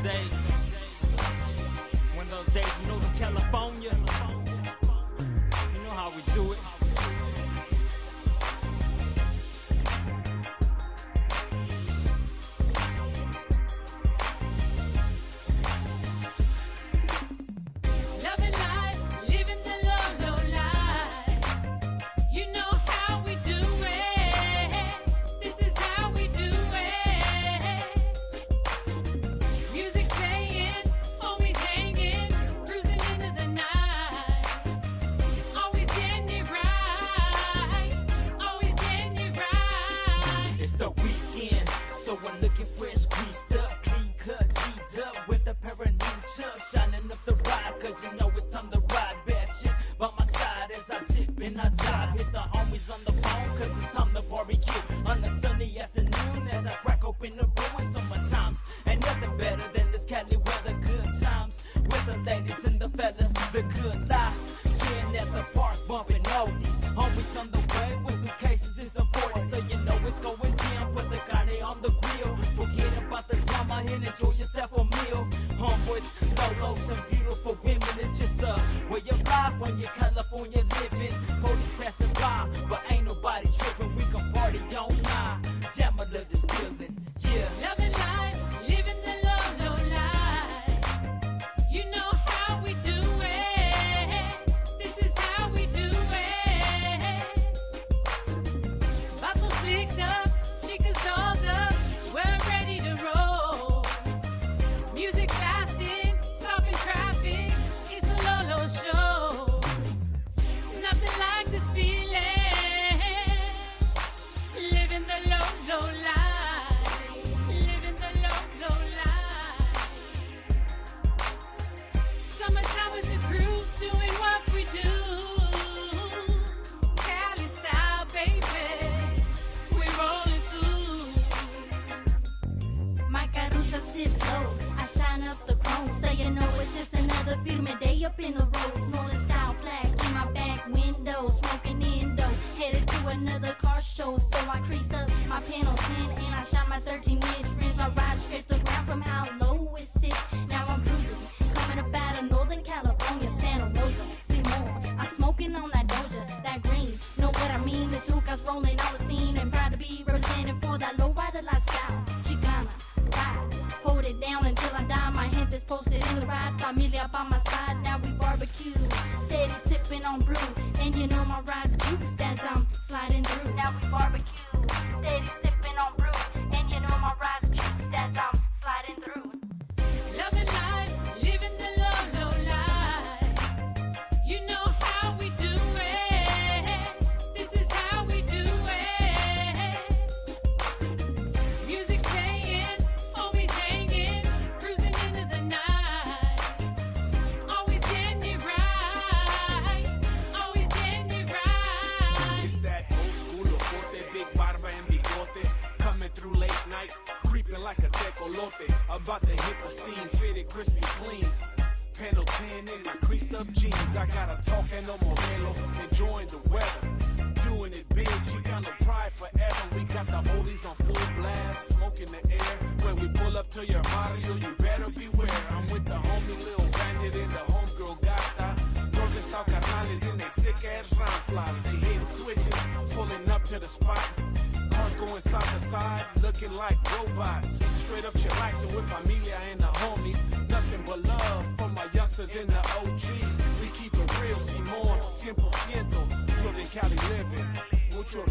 days. One of those days, you know, to California. You know how we do it. The weekend, so I'm looking fresh, greased up, clean cut, G'd up with a pair of new chucks, shining up the ride, cause you know it's time to ride. Bad shit by my side as I tip and I dive, hit the homies on the phone, cause it's time to barbecue on a sunny afternoon as I crack open the brew. In summertimes, ain't nothing better than this Cali weather, good times with the ladies and the fellas, the good life, chilling at the park, bumping oldies, homies on the way with some cases and some 40s, so you know it's going down. Put the carne on the grill, forget about the drama and enjoy yourself a meal. Homeboys, lolos, and beautiful women, it's just a way of life when you're California living. Police passing by, but ain't nobody tripping. We can party all night. Damn, I love this feeling, yeah. Loving life, living the low life. You know how we do it. This is how we do it. Bottles slicked up, chicas dolled up, we're ready to roll. Music blasting, stopping traffic, it's a Lolo show. Nothing like this feeling, living the low life, living the low life. Summertime with the crew, doing what we do. Cali style, baby, we rolling through. My carucha sits low, I shine up the chrome, so you know it's just another firme day up in the road. Snorting style black in my back window, smoking indo, headed to another car show. So I crease up my panel 10 and I shine my 13-inch rims. My ride scrapes the ground from how low it sits. Now I'm cruising, coming up out of Northern California, Santa Rosa, Seymour. I'm smoking on that Doja, that green. Know what I mean? This hookah's rolling on the scene, and proud to be representing for that low rider lifestyle. Chicana, ride, hold it down until I die. My hand is posted in the ride, familia by my side. Now we barbecue, steady sipping on brew, and you know my ride's juiced as I'm sliding through. Now we barbecue, steady sipping on brew, and you know my ride's juiced as I'm sliding through. Loving life, living the low life. You know how we do it. This is how we do it. Music playing, homies hanging, cruising into the night. Always getting it right, always getting it right. It's that old school locote, big barba and bigote, coming through late night, creeping like a tecolote. About to hit the scene, fitted crispy clean. Panel 10 in my creased up jeans. I got a talking no modelo, enjoying the weather, doing it big. Chicano pride forever. We got the oldies on full blast, smoking the air. When we pull up to your barrio, you better beware. I'm with the homie Lil Bandit and the homegirl Gata. Northern style carnales in they sick ass round flies. They hitting switches, pulling up to the spot. Cars going side to side, looking like robots. Straight up chillaxing with familia and the homies. Nothing but love from my youngsters and the OGs. We keep it real, Simón, 100%. Northern Cali living, mucho